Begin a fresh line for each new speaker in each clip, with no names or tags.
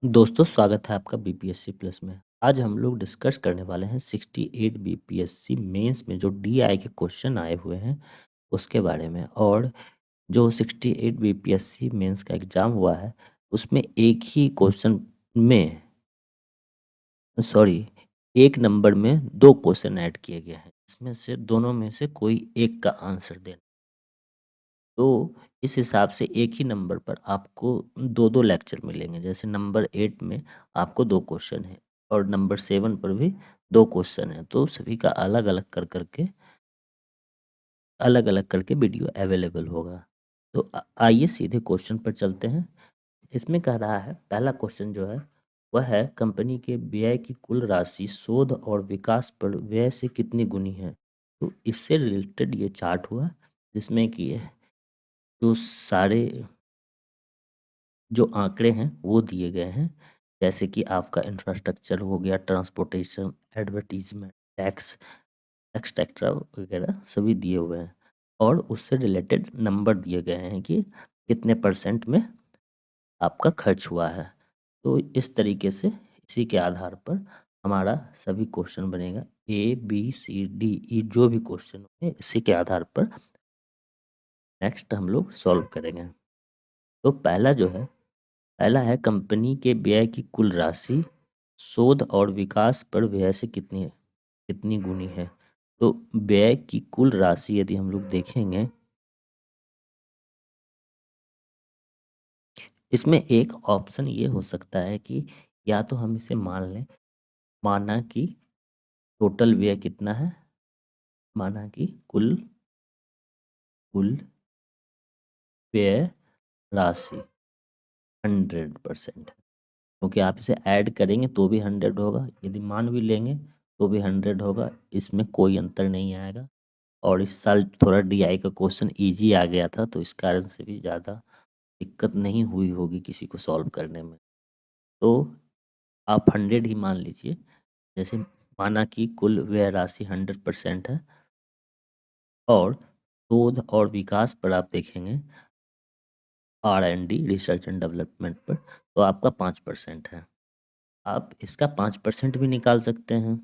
दोस्तों स्वागत है आपका बीपीएससी प्लस में। आज हम लोग डिस्कस करने वाले हैं 68 बीपीएससी मेंस में जो डीआई के क्वेश्चन आए हुए हैं उसके बारे में। और जो 68 बीपीएससी मेंस का एग्ज़ाम हुआ है उसमें एक ही क्वेश्चन में सॉरी एक नंबर में 2 क्वेश्चन ऐड किए गए हैं। इसमें से दोनों में से कोई एक का आंसर देना। तो इस हिसाब से एक ही नंबर पर आपको 2-2 लेक्चर मिलेंगे। जैसे नंबर 8 में आपको 2 क्वेश्चन हैं और नंबर 7 पर भी 2 क्वेश्चन हैं। तो सभी का अलग-अलग करके वीडियो अवेलेबल होगा। तो आइए सीधे क्वेश्चन पर चलते हैं। इसमें कह रहा है पहला क्वेश्चन जो है वह है कंपनी के व्यय की कुल राशि शोध और विकास पर व्यय से कितनी गुनी है। तो इससे रिलेटेड ये चार्ट हुआ जिसमें कि जो सारे जो आंकड़े हैं वो दिए गए हैं। जैसे कि आपका इंफ्रास्ट्रक्चर हो गया, ट्रांसपोर्टेशन, एडवर्टीजमेंट, टैक्स एक्सट्रैक्टर वगैरह सभी दिए हुए हैं और उससे रिलेटेड नंबर दिए गए हैं कि कितने परसेंट में आपका खर्च हुआ है। तो इस तरीके से इसी के आधार पर हमारा सभी क्वेश्चन बनेगा। A B C D E जो भी क्वेश्चन होंगे इसी के आधार पर नेक्स्ट हम लोग सॉल्व करेंगे। तो पहला है कंपनी के व्यय की कुल राशि शोध और विकास पर व्यय से कितनी गुनी है। तो व्यय की कुल राशि यदि हम लोग देखेंगे इसमें एक ऑप्शन ये हो सकता है कि या तो हम इसे मान लें, माना कि टोटल व्यय कितना है, माना कि कुल कुल व्यय राशि 100% है। क्योंकि आप इसे ऐड करेंगे तो भी 100 होगा, यदि मान भी लेंगे तो भी 100 होगा, इसमें कोई अंतर नहीं आएगा। और इस साल थोड़ा डीआई का क्वेश्चन इजी आ गया था तो इस कारण से भी ज़्यादा दिक्कत नहीं हुई होगी किसी को सॉल्व करने में। तो आप 100 ही मान लीजिए। जैसे माना कि कुल व्यय राशि 100% है और शोध और विकास पर आप देखेंगे R&D रिसर्च एंड डेवलपमेंट पर तो आपका 5% है। आप इसका 5% भी निकाल सकते हैं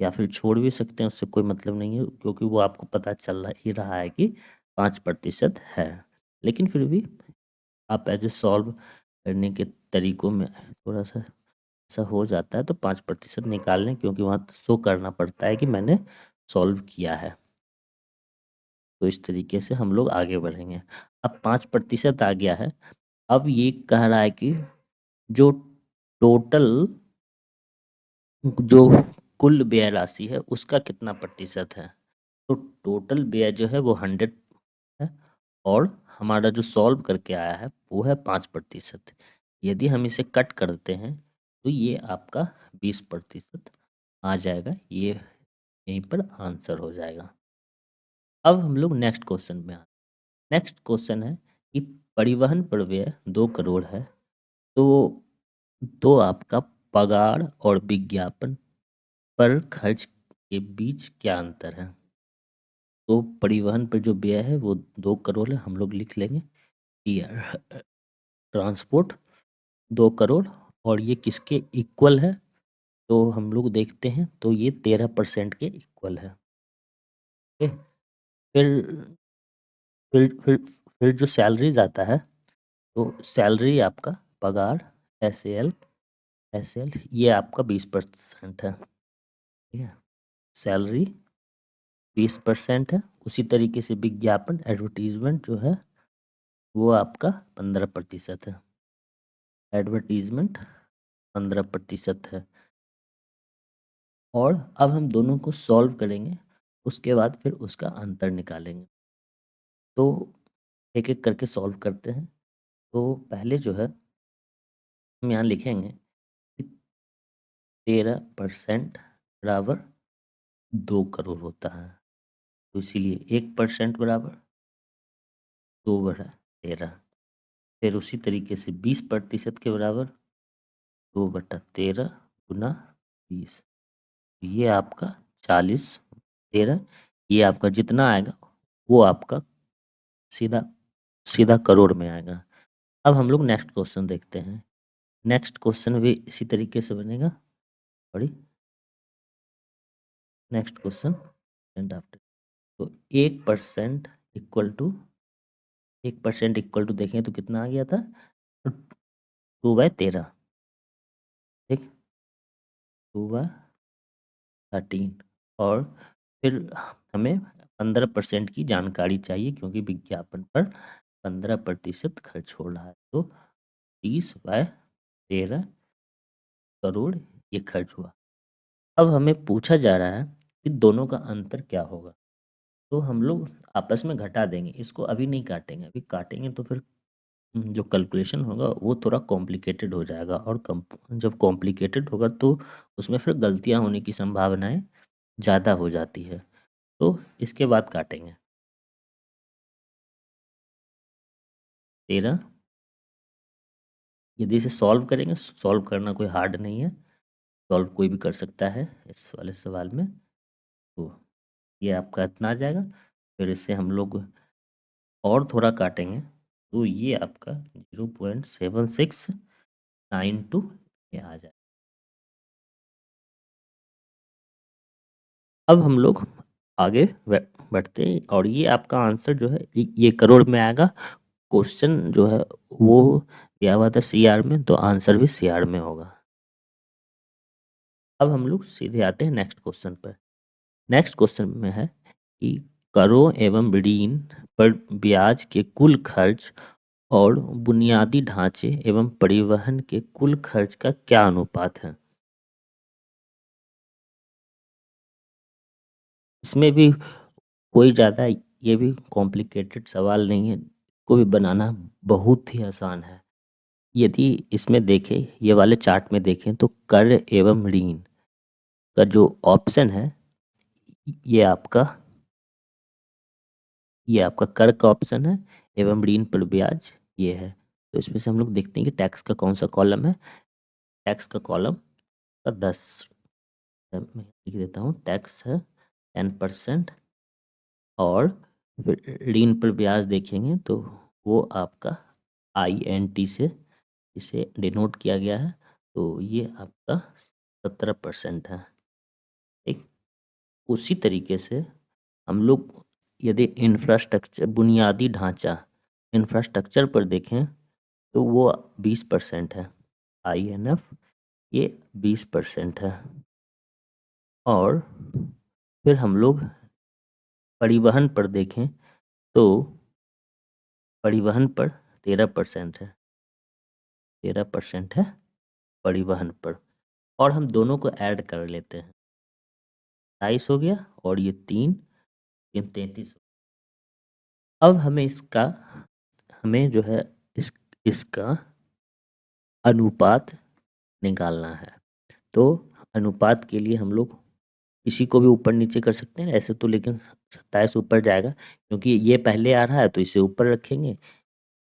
या फिर छोड़ भी सकते हैं, उससे कोई मतलब नहीं है क्योंकि वो आपको पता चल ही रहा है कि 5% है। लेकिन फिर भी आप ऐसे सॉल्व करने के तरीकों में थोड़ा सा ऐसा हो जाता है तो 5% निकाल लें क्योंकि वहाँ शो करना पड़ता है कि मैंने सॉल्व किया है। तो इस तरीके से हम लोग आगे बढ़ेंगे। अब 5% आ गया है। अब ये कह रहा है कि जो टोटल जो कुल व्यय राशि है उसका कितना प्रतिशत है। तो टोटल व्यय जो है वो 100 है और हमारा जो सॉल्व करके आया है वो है 5%। यदि हम इसे कट करते हैं तो ये आपका 20% आ जाएगा। ये यहीं पर आंसर हो जाएगा। अब हम लोग नेक्स्ट क्वेश्चन में आते हैं। नेक्स्ट क्वेश्चन है कि परिवहन पर व्यय 2 करोड़ है तो आपका पगार और विज्ञापन पर खर्च के बीच क्या अंतर है। तो परिवहन पर जो व्यय है वो 2 करोड़ है, हम लोग लिख लेंगे टीआर ट्रांसपोर्ट 2 करोड़। और ये किसके इक्वल है तो हम लोग देखते हैं तो ये 13% के इक्वल है। ओके। फिर फिर जो सैलरीज आता है तो सैलरी आपका पगार एस एल ये आपका 20% है। ठीक है, सैलरी 20% है। उसी तरीके से विज्ञापन एडवर्टीजमेंट जो है वो आपका 15% है। एडवर्टीजमेंट 15% है। और अब हम दोनों को सॉल्व करेंगे उसके बाद फिर उसका अंतर निकालेंगे। तो एक एक करके सॉल्व करते हैं। तो पहले जो है हम यहाँ लिखेंगे कि 13% बराबर 2 करोड़ होता है। तो इसीलिए 1% बराबर 2/13। फिर उसी तरीके से 20% के बराबर 2/13 गुना 20। ये आपका 40/13। ये आपका जितना आएगा वो आपका सीधा सीधा करोड़ में आएगा। अब हम लोग नेक्स्ट क्वेश्चन देखते हैं। नेक्स्ट क्वेश्चन भी इसी तरीके से बनेगा। Sorry, next question and after. तो 1% इक्वल टू देखें तो कितना आ गया था, 2/13। ठीक, 2/13। और फिर हमें 15% की जानकारी चाहिए क्योंकि विज्ञापन पर 15% खर्च हो रहा है। तो 30/13 करोड़ ये खर्च हुआ। अब हमें पूछा जा रहा है कि दोनों का अंतर क्या होगा। तो हम लोग आपस में घटा देंगे, इसको अभी नहीं काटेंगे। अभी काटेंगे तो फिर जो कैलकुलेशन होगा वो थोड़ा कॉम्प्लिकेटेड हो जाएगा, और जब कॉम्प्लिकेटेड होगा तो उसमें फिर गलतियां होने की संभावनाएं ज़्यादा हो जाती है। तो इसके बाद काटेंगे। 13, यदि इसे सॉल्व करेंगे, सॉल्व करना कोई हार्ड नहीं है, सॉल्व कोई भी कर सकता है इस वाले सवाल में। तो ये आपका इतना आ जाएगा। फिर इससे हम लोग और थोड़ा काटेंगे तो ये आपका 0.7692 ये आ जाए। अब हम लोग आगे बढ़ते हैं, और ये आपका आंसर जो है ये करोड़ में आएगा। क्वेश्चन जो है वो दिया हुआ था सीआर में, तो आंसर भी सीआर में होगा। अब हम लोग सीधे आते हैं नेक्स्ट क्वेश्चन पर। नेक्स्ट क्वेश्चन में है कि करों एवं ऋण पर ब्याज के कुल खर्च और बुनियादी ढांचे एवं परिवहन के कुल खर्च का क्या अनुपात है। इसमें भी कोई ज़्यादा ये भी कॉम्प्लिकेटेड सवाल नहीं है, को भी बनाना बहुत ही आसान है। यदि इसमें देखें, ये वाले चार्ट में देखें तो कर एवं ऋण का जो ऑप्शन है, ये आपका ये आपका कर का ऑप्शन है, एवं ऋण पर ब्याज ये है। तो इसमें से हम लोग देखते हैं कि टैक्स का कौन सा कॉलम है। टैक्स का कॉलम का 10 मैं लिख देता हूँ, टैक्स है 10%। और फिर ऋण पर ब्याज देखेंगे तो वो आपका INT से इसे डिनोट किया गया है, तो ये आपका 17% है। ठीक, उसी तरीके से हम लोग यदि इंफ्रास्ट्रक्चर बुनियादी ढांचा इंफ्रास्ट्रक्चर पर देखें तो वो 20% है। INF ये 20% है। और फिर हम लोग परिवहन पर देखें तो परिवहन पर 13% है। 13% है परिवहन पर। और हम दोनों को ऐड कर लेते हैं, 22 हो गया और ये 33। अब हमें जो है इसका अनुपात निकालना है। तो अनुपात के लिए हम लोग इसी को भी ऊपर नीचे कर सकते हैं ऐसे तो, लेकिन 27 ऊपर जाएगा क्योंकि ये पहले आ रहा है तो इसे ऊपर रखेंगे।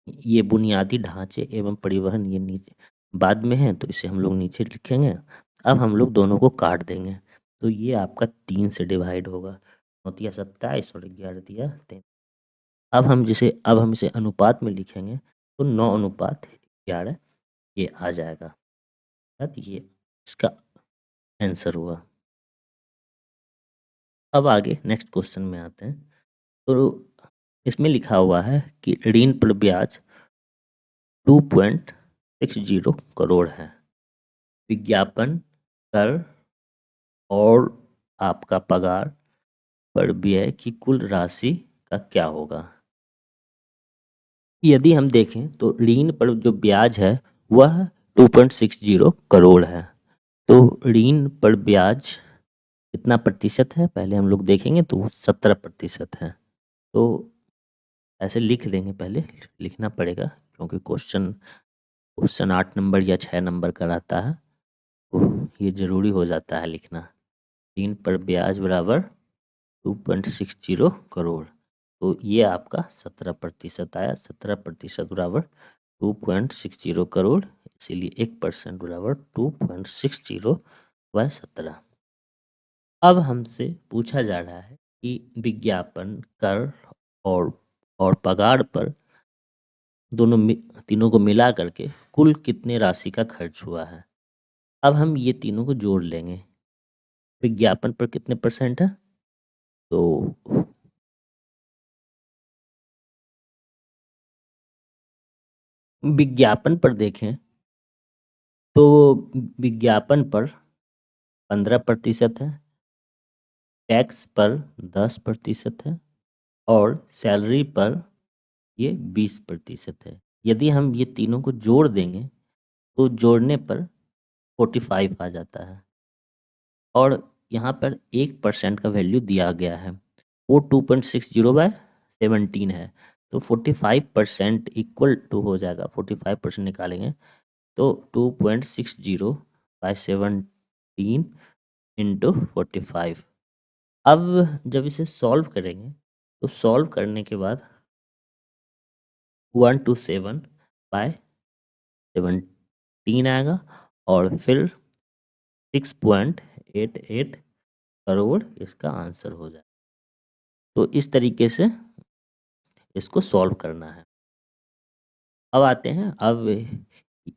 ये बुनियादी ढांचे एवं परिवहन ये नीचे बाद में है तो इसे हम लोग नीचे लिखेंगे। अब हम लोग दोनों को काट देंगे तो ये आपका 3 से डिवाइड होगा। 9 × 27 और 11 दिया 3। अब हम इसे अनुपात में लिखेंगे तो 9:11 ये आ जाएगा। ये इसका आंसर हुआ। अब आगे नेक्स्ट क्वेश्चन में आते हैं। तो इसमें लिखा हुआ है कि ऋण पर ब्याज 2.60 करोड़ है। विज्ञापन कर और आपका पगार पर व्यय की कुल राशि का क्या होगा। यदि हम देखें तो ऋण पर जो ब्याज है वह 2.60 करोड़ है। तो ऋण पर ब्याज कितना प्रतिशत है पहले हम लोग देखेंगे तो वो 17% है। तो ऐसे लिख देंगे, पहले लिखना पड़ेगा क्योंकि क्वेश्चन 8 नंबर या 6 नंबर का रहता है, तो ये जरूरी हो जाता है लिखना। ऋण पर ब्याज बराबर 2.60 करोड़। तो ये आपका 17% आया। 17% बराबर 2.60 करोड़, इसीलिए 1% बराबर 2.60/17। अब हमसे पूछा जा रहा है कि विज्ञापन कर और और पगार पर तीनों को मिला करके कुल कितने राशि का खर्च हुआ है। अब हम ये तीनों को जोड़ लेंगे। विज्ञापन पर कितने परसेंट है, तो विज्ञापन पर देखें तो विज्ञापन पर 15% है, टैक्स पर 10% है और सैलरी पर ये 20% है। यदि हम ये तीनों को जोड़ देंगे तो जोड़ने पर 45 आ जाता है और यहाँ पर 1% का वैल्यू दिया गया है, वो 2.60/17 है। तो 45% इक्वल टू हो जाएगा, 45% निकालेंगे तो 2.60/17 इंटू 45। अब जब इसे सॉल्व करेंगे तो सॉल्व करने के बाद 127/17 आएगा और फिर 6.88 करोड़ इसका आंसर हो जाए। तो इस तरीके से इसको सॉल्व करना है। अब आते हैं, अब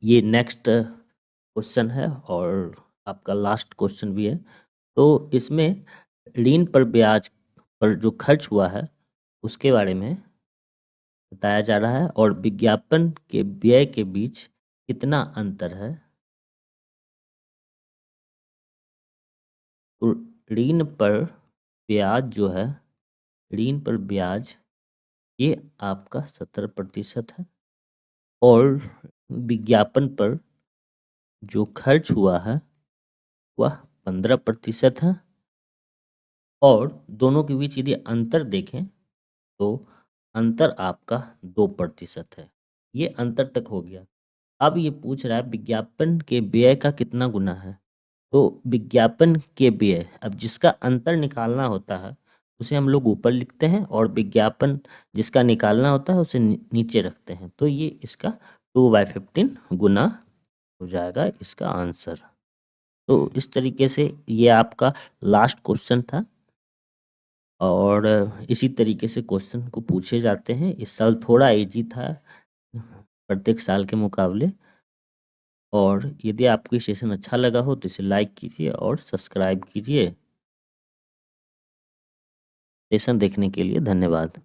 ये नेक्स्ट क्वेश्चन है और आपका लास्ट क्वेश्चन भी है। तो इसमें ऋण पर ब्याज पर जो खर्च हुआ है उसके बारे में बताया जा रहा है और विज्ञापन के व्यय के बीच कितना अंतर है। तो ऋण पर ब्याज जो है, ऋण पर ब्याज ये आपका 70% है और विज्ञापन पर जो खर्च हुआ है वह 15% है और दोनों के बीच यदि अंतर देखें तो अंतर आपका 2% है। ये अंतर तक हो गया। अब ये पूछ रहा है विज्ञापन के व्यय का कितना गुना है। तो विज्ञापन के व्यय, अब जिसका अंतर निकालना होता है उसे हम लोग ऊपर लिखते हैं और विज्ञापन जिसका निकालना होता है उसे नीचे रखते हैं। तो ये इसका 2/15 गुना हो जाएगा इसका आंसर। तो इस तरीके से ये आपका लास्ट क्वेश्चन था और इसी तरीके से क्वेश्चन को पूछे जाते हैं। इस साल थोड़ा इजी था प्रत्येक साल के मुकाबले। और यदि आपको ये सेशन अच्छा लगा हो तो इसे लाइक कीजिए और सब्सक्राइब कीजिए। सेशन देखने के लिए धन्यवाद।